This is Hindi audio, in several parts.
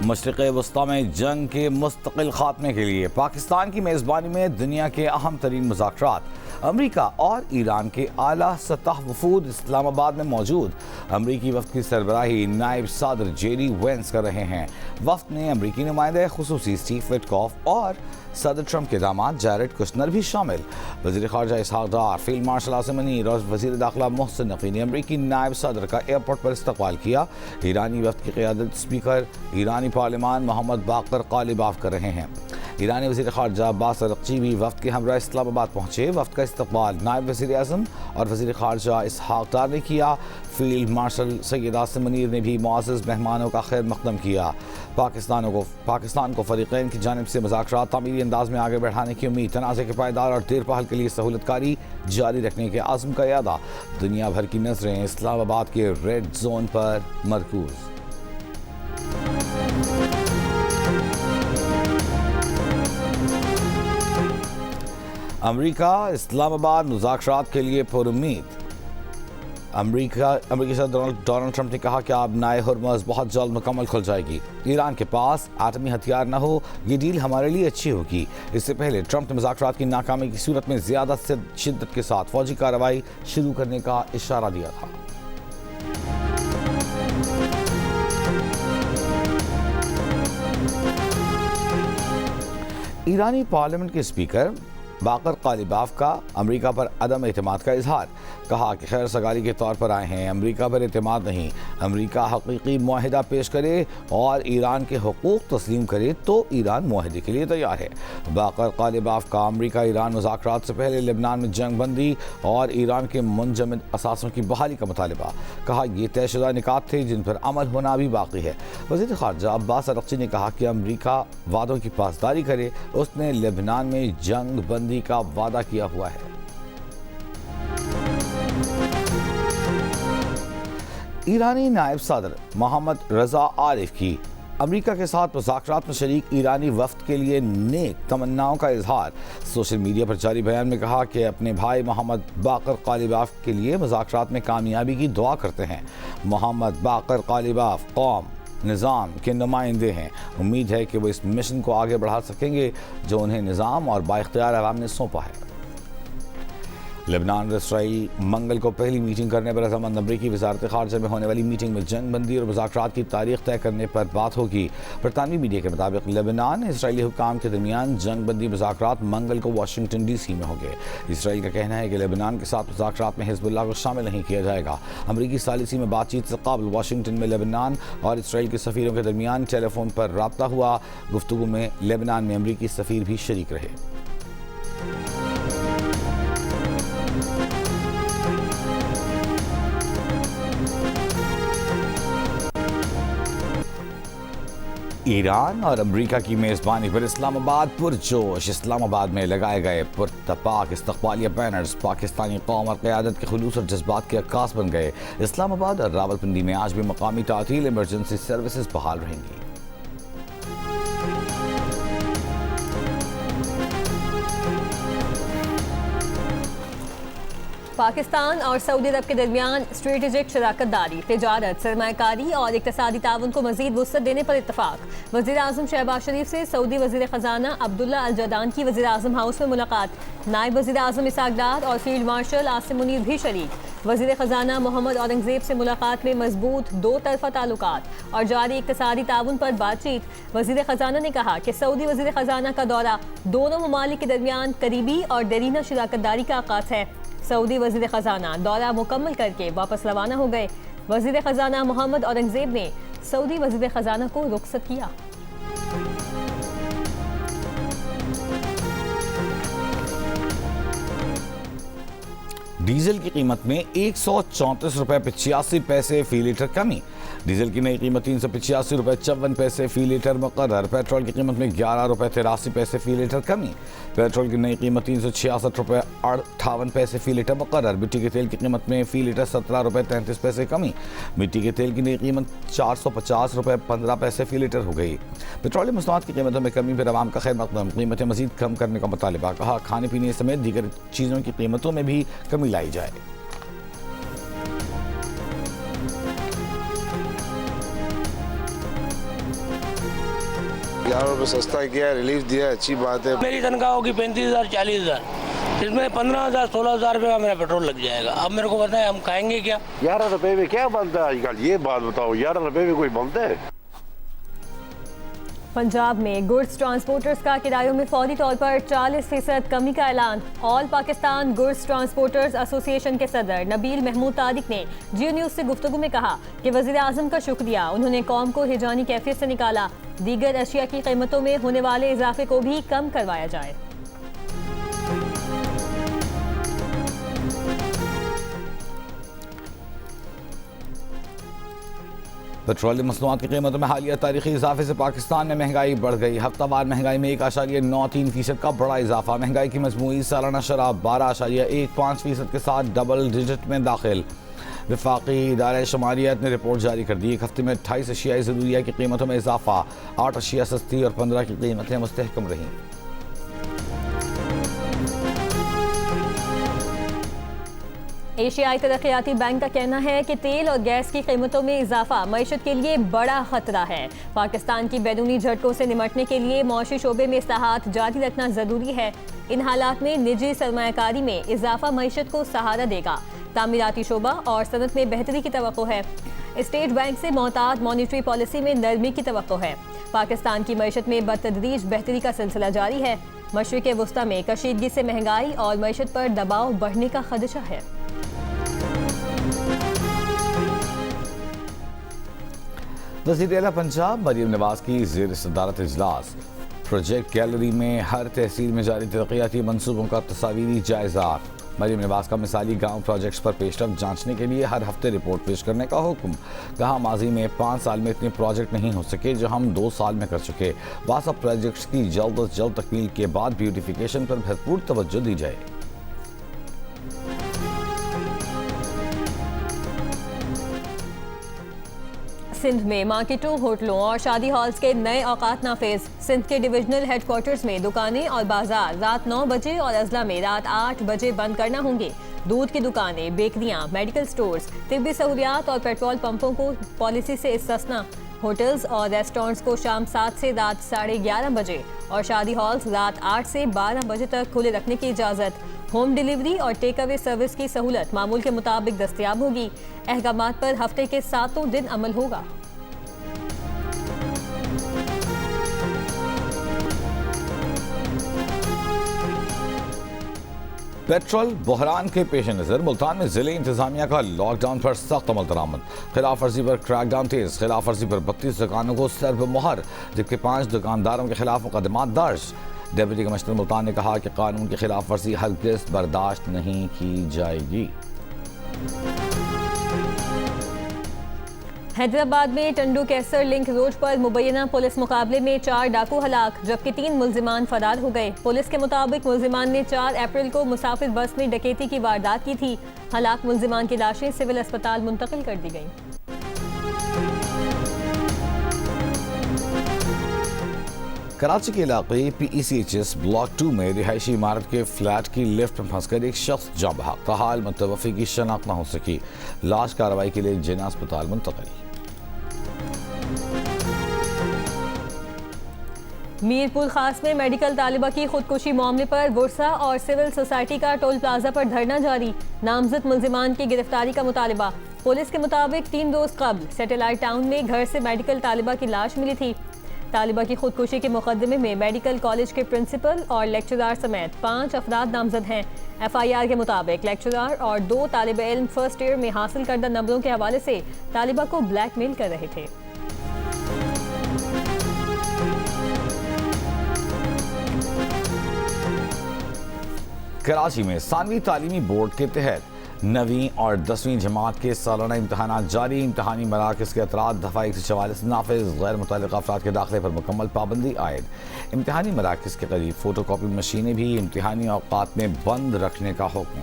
मशरिक़ वस्ता में जंग के मुस्तकिल खात्मे के लिए पाकिस्तान की मेज़बानी में दुनिया के अहम तरीन मुज़ाकरात। अमरीका और ईरान के आला सतह वफूद इस्लामाबाद में मौजूद। अमरीकी वफ़द की सरबराही नायब सदर जेडी वेंस कर रहे हैं। वफ़द में अमरीकी नुमाइंदे खुसूसी स्टीव विटकॉफ और सदर ट्रंप के दामाद जैरेड कुशनर भी शामिल। वज़ीर ख़ारजा इसहाक़ डार, फील्ड मार्शल आसिम मुनीर और वज़ीर दाखिला मोहसिन नक़वी ने अमरीकी नायब सदर का एयरपोर्ट पर इस्तक़बाल किया। ईरानी वफ़द की क़यादत स्पीकर ईरानी पार्लिमान मोहम्मद बाक़र क़ालिबाफ़ कर रहे हैं। ईरानी वज़ीर ख़ारजा अब्बास अरग़ची भी वफ़द के हमरा इस्लामाबाद पहुँचे। वफ़द का इस्तक़बाल नायब वज़ीर आज़म और वज़ीर ख़ारजा इसहाक़ डार ने किया। फील्ड मार्शल सैयद आसिम मुनीर ने भी मुअज़्ज़ज़ मेहमानों का खैर मक़दम किया। पाकिस्तान को फ़रीक़ैन की जानिब से मुज़ाकरात तामीरी अंदाज़ में आगे बढ़ाने की उम्मीद। तनाज़े के पायदार और देर पहल के लिए सहूलतकारी जारी रखने के आज़म का यादा। दुनिया भर की नज़रें इस्लामाबाद के रेड जोन पर मरकूज़। अमरीका इस्लामाबाद मुज़ाकरात के लिए पुरुम्मीद। अमरीकी सदर डोनाल्ड ट्रंप ने कहा कि अब नाए हुर्मुज़ बहुत जल्द मुकम्मल खुल जाएगी। ईरान के पास आटमी हथियार न हो, ये डील हमारे लिए अच्छी होगी। इससे पहले ट्रंप ने मुज़ाकरात की नाकामी की सूरत में ज़्यादा शिद्दत के साथ फौजी कार्रवाई शुरू करने का इशारा दिया था। ईरानी पार्लियामेंट के स्पीकर बाक़र क़ालिबाफ़ का अमरीका पर अदम एतमाद का इजहार। कहा कि खैर सगारी के तौर पर आए हैं, अमरीका पर एतमाद नहीं। अमरीका हकीकी मुआहिदा पेश करे और ईरान के हुकूक तस्लीम करे तो ईरान मुआहिदे के लिए तैयार है। बाक़र क़ालिबाफ़ का अमरीका ईरान मुज़ाकरात से पहले लेबनान में जंग बंदी और ईरान के मुंजमद असासों की बहाली का मुतालिबा। कहा ये तयशुदा निकात थे जिन पर अमल होना भी बाकी है। वज़ीर ख़ारजा अब्बास अरग़ची ने कहा कि अमरीका वादों की पासदारी करे। उसने लेबनान में जंग बंदी का वादा किया हुआ है। ईरानी नायब सदर मोहम्मद रज़ा आरिफ की अमरीका के साथ मुज़ाकरात में शरीक ईरानी वफ़द के लिए नेक तमन्नाओं का इजहार। सोशल मीडिया पर जारी बयान में कहा कि अपने भाई मोहम्मद बाक़र क़ालिबाफ़ के लिए मुज़ाकरात में कामयाबी की दुआ करते हैं। मोहम्मद बाक़र क़ालिबाफ़ कौम निज़ाम के नुमाइंदे हैं। उम्मीद है कि वो इस मिशन को आगे बढ़ा सकेंगे जो उन्हें निज़ाम और बाइख्तियार अवाम ने सौंपा है। लेबनान और इसराइल मंगल को पहली मीटिंग करने पर रज़ामंद। अमरीकी वज़ारत ख़ारजा में होने वाली मीटिंग में जंग बंदी और मुज़ाकरात की तारीख तय करने पर बात होगी। बरतानवी मीडिया के मुताबिक लेबनान इसराइली हुकाम के दरमियान जंग बंदी मुज़ाकरात मंगल को वाशिंगटन DC में होंगे। इसराइल का कहना है कि लेबनान के साथ मुज़ाकरात में हिज़्बुल्लाह को शामिल नहीं किया जाएगा। अमरीकी सालिसी में बातचीत से क़ब्ल वाशिंगटन में लेबनान और इसराइल के सफ़ीरों के दरमियान टेलीफोन पर राब्ता हुआ। गुफ्तगू में लेबनान में अमरीकी सफ़ीर भी शरीक रहे। ईरान और अमरीका की मेज़बानी पर इस्लामाबाद पुरजोश। इस्लामाबाद में लगाए गए पुरतपाक इस्तक़बालिया बैनर्स पाकिस्तानी कौम और क़यादत के खुलूस और जज्बात के अक्कास बन गए। इस्लामाबाद और रावलपिंडी में आज भी मकामी तातील इमरजेंसी सर्विसेज बहाल रहेंगी। पाकिस्तान और सऊदी अरब के दरमियान स्ट्रेटेजिक शराकतदारी, तिजारत, सरमायाकारी और इक़्तिसादी ताउन को मज़ीद वुसअत देने पर इत्तफाक। वज़ीर आज़म शहबाज शरीफ से सऊदी वज़ीर ख़ज़ाना अब्दुल्ला अल जदान की वज़ीर आज़म हाउस में मुलाकात। नायब वज़ीर आज़म इसहाक़ डार और फील्ड मार्शल आसिम मुनीर भी शरीक। वज़ीर ख़ज़ाना मोहम्मद औरंगज़ेब से मुलाकात में मजबूत दो तरफ़ा ताल्लुकात और जारी इक़्तिसादी ताउन पर बातचीत। वज़ीर ख़ज़ाना ने कहा कि सऊदी वज़ीर ख़ज़ाना का दौरा दोनों ममालिक के दरमियान करीबी और देरीना शराकतदारी का आगाज़ है। सऊदी वज़ीर ख़ज़ाना दौरा मुकम्मल करके वापस रवाना हो गए। वज़ीर ख़ज़ाना मोहम्मद औरंगज़ेब ने सऊदी वज़ीर ख़ज़ाना को रुख़सत किया। डीजल की कीमत में 134 रुपये 85 पैसे फ़ी लीटर कमी। डीजल की नई कीमत 385 रुपये 54 पैसे फ़ी लीटर मुक़र्रर। पेट्रोल की कीमत में 11 रुपये 83 पैसे फ़ी लीटर कमी। पेट्रोल की नई कीमत 366 रुपये 58 पैसे फ़ी लीटर मुक़र्रर। मिट्टी के तेल की कीमत में फ़ी लीटर 17 रुपये 33 पैसे कमी। मिट्टी के तेल की नई कीमत 450 रुपये 15 पैसे फ़ी लीटर हो गई। पेट्रोलियम मसनूआत की कीमतों में कमी पर आवाम का खैर मक़दम। कीमतें मज़ीद कम करने का मुतालिबा। कहा खाने पीने समेत दीगर चीज़ों की कीमतों में भी कमी लाई जाए। रुपये सस्ता किया, रिलीफ दिया, अच्छी बात है। मेरी तनख्वाह होगी 35,000 40,000, इसमें 15,000 16,000 रुपये का मेरा पेट्रोल लग जाएगा। अब मेरे को बताएं हम खाएंगे क्या? 11 रुपए में क्या बनता है आजकल? ये बात बताओ, 11 रुपए में कोई बनता है? पंजाब में गुड्स ट्रांसपोर्टर्स का किरायों में फौरी तौर पर 40% कमी का ऐलान। All Pakistan goods transporters association के सदर नबील महमूद तारिक ने जियो न्यूज से गुफ्तगू में कहा कि वज़ीर आज़म का शुक्रिया, उन्होंने कौम को हिजानी कैफियत से निकाला। दीगर अशिया की कीमतों में होने वाले इजाफे को भी कम करवाया जाए। पेट्रोलियम मसनूआत की कीमतों में हालिया तारीखी इजाफे से पाकिस्तान में महंगाई बढ़ गई। हफ्तावार महंगाई में 1.93% का बड़ा इजाफा। महंगाई की मजमूई सालाना शराब 12.15% के साथ डबल डिजिट में दाखिल। वफाकी इदारा शुमारियत ने रिपोर्ट जारी कर दी। एक हफ्ते में 28 अशियाई ज़रूरिया की कीमतों में इजाफा, 8 अशिया सस्ती और 15 की कीमतें मुस्तहकम रहीं। एशियाई तरक्याती बैंक का कहना है कि तेल और गैस की कीमतों में इजाफा मईशत के लिए बड़ा खतरा है। पाकिस्तान की बैरूनी झटकों से निमटने के लिए मौशी शोबे में इस्लाहात जारी रखना जरूरी है। इन हालात में निजी सरमायाकारी में इजाफा मईशत को सहारा देगा। तामीराती शोबा और सनत में बेहतरी की तवक्को है। स्टेट बैंक से मोहतात मॉनिटरी पॉलिसी में नरमी की तवक्को है। पाकिस्तान की मईशत में बतदरीज बेहतरी का सिलसिला जारी है। मशरिक़ वस्ता में कशीदगी से महंगाई और मईशत पर दबाव बढ़ने का खदशा है। वज़ीर आला पंजाब मरीम नवाज की ज़ेर सदारत इजलास। प्रोजेक्ट गैलरी में हर तहसील में जारी तरक्याती मनसूबों का तस्वीरी जायजा। मरीम नवाज का मिसाली गांव प्रोजेक्ट्स पर पेशरफ्त जांचने के लिए हर हफ्ते रिपोर्ट पेश करने का हुक्म। कहा माजी में 5 साल में इतने प्रोजेक्ट नहीं हो सके जो हम 2 साल में कर चुके। वासा प्रोजेक्ट्स की जल्द अज जल्द तकमील के बाद ब्यूटिफिकेशन पर भरपूर तवज्जो दी जाए। सिंध में मार्केटों, होटलों और शादी हॉल्स के नए औकात नाफिज। सिंध के डिविजनल हेडक्वार्टर्स में दुकानें और बाजार रात 9 बजे और अजला में रात 8 बजे बंद करना होंगे। दूध की दुकानें, बेकरियां, मेडिकल स्टोर्स, तिब्बी सहूलियात और पेट्रोल पंपों को पॉलिसी से इस्तिस्ना। होटल्स और रेस्टोरेंट्स को शाम 7 से रात 11:30 बजे और शादी हॉल्स रात 8 से 12 बजे तक खुले रखने की इजाज़त। होम डिलीवरी और टेक अवे सर्विस की सहूलत मामूल के मुताबिक दस्तयाब होगी। अहकामात पर हफ्ते के 7 दिन अमल होगा। पेट्रोल बहरान के पेश नज़र मुल्तान में जिले इंतजामिया का लॉकडाउन पर सख्त अमल दरामद। खिलाफ वर्जी पर क्रैकडाउन तेज। खिलाफ वर्जी पर 32 दुकानों को सर्व मोहर, जबकि 5 दुकानदारों के खिलाफ मुकदमात दर्ज। डिप्टी कमिश्नर मुल्तान ने कहा कि कानून की खिलाफ वर्जी हरगिज़ बर्दाश्त नहीं की जाएगी। हैदराबाद में टंडू कैसर लिंक रोड पर मुबैना पुलिस मुकाबले में 4 डाकू हलाक, जबकि 3 मुल्जिमान फरार हो गए। पुलिस के मुताबिक मुल्जिमान ने 4 अप्रैल को मुसाफिर बस में डकैती की वारदात की थी। हलाक मुल्जिमान की लाशें सिविल अस्पताल मुंतकिल कर दी गईं। कराची के इलाके PECHS ब्लॉक 2 में रिहायशी इमारत के फ्लैट की लिफ्ट में फंसकर एक शख्स जाँ बहक। ताहाल मुतवफ़ी की शनाख्त न हो सकी। लाश कार्रवाई के लिए जिना अस्पताल मुंतकिल। मीरपुर खास में मेडिकल तालिबा की खुदकुशी मामले पर बुरसा और सिविल सोसाइटी का टोल प्लाजा पर धरना जारी। नामजद मुल्जिमान की गिरफ्तारी का मुतालिबा। पुलिस के मुताबिक 3 रोज कबल सैटेलाइट टाउन में घर से मेडिकल तालिबा की लाश मिली थी। तालिबा की खुदकुशी के मुकदमे में मेडिकल कॉलेज के प्रिंसिपल और लेक्चरार समेत 5 अफराद नामजद हैं। FIR के मुताबिक लेक्चरार और 2 तालिब इल्म फर्स्ट ईयर में हासिल करदा नंबरों के हवाले से तालिबा को ब्लैकमेल कर रहे थे। कराची में सानवी तालीमी बोर्ड के तहत 9वीं और 10वीं जमात के सालाना इम्तहानात जारी। इम्तहानी मराकज़ के अतरात दफ़ा 144 नाफिज। गैर मुतल्लिक़ अफराद के दाखिले पर मुकम्मल पाबंदी आयद। इम्तहानी मराकज़ के करीब फ़ोटो कापी मशीनें भी इम्तहानी औक़ात में बंद रखने का हुक्म।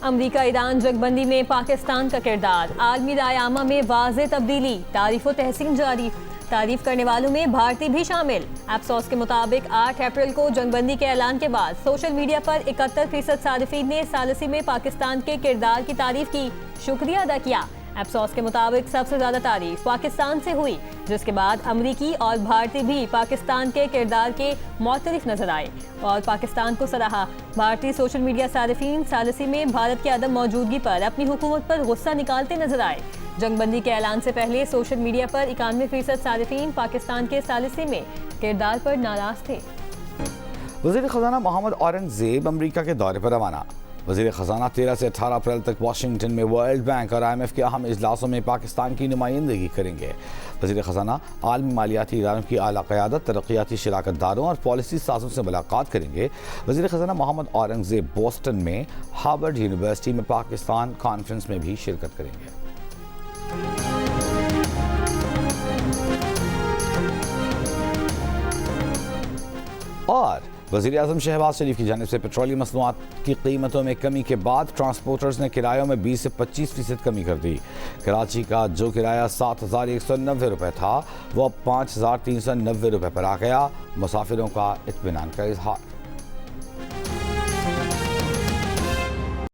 अमरीका ईरान जगबंदी में पाकिस्तान का किरदार। आलमी रायआमा में वाज़ेह तब्दीली। तारीफ़ व तहसीन जारी। तारीफ करने वालों में भारतीय भी शामिल। एप्सॉस के मुताबिक 8 अप्रैल को जंगबंदी के ऐलान के बाद सोशल मीडिया पर 71% सारिफीन ने सालिसी में पाकिस्तान के किरदार की तारीफ की, शुक्रिया अदा किया। एप्सॉस के मुताबिक सबसे ज्यादा तारीफ पाकिस्तान से हुई, जिसके बाद अमरीकी और भारतीय भी पाकिस्तान के किरदार के मुतरिफ नजर आए और पाकिस्तान को सराहा। भारतीय सोशल मीडिया सारिफीन सालिसी में भारत की अदम मौजूदगी पर अपनी हुकूमत पर गुस्सा निकालते नजर आए। जंगबंदी के ऐलान से पहले सोशल मीडिया पर 91% सारिफीन पाकिस्तान के सालिसी में किरदार पर नाराज थे। वज़ीर ख़ज़ाना मोहम्मद औरंगज़ेब अमरीका के दौरे पर रवाना। वज़ीर ख़ज़ाना 13 से 18 अप्रैल तक वाशिंगटन में वर्ल्ड बैंक और IMF के अहम इजलासों में पाकिस्तान की नुमाइंदगी करेंगे। वज़ीर ख़ज़ाना आलमी मालियाती इदारों की आला क़यादत, तरक्याती शराकतदारों और पॉलिसी साजों से मुलाकात करेंगे। वज़ीर ख़ज़ाना मोहम्मद औरंगज़ेब बोस्टन में हार्वर्ड यूनिवर्सिटी में पाकिस्तान कॉन्फ्रेंस में भी शिरकत करेंगे। और वज़ीर आज़म शहबाज शरीफ की जानिब से पेट्रोलियम मसनूआत की कीमतों में कमी के बाद ट्रांसपोर्टर्स ने किरायों में 20 से 25% कमी कर दी। कराची का जो किराया 7,190 रुपये था वो अब 5,390 रुपये पर आ गया। मुसाफिरों का इत्मीनान का इजहार।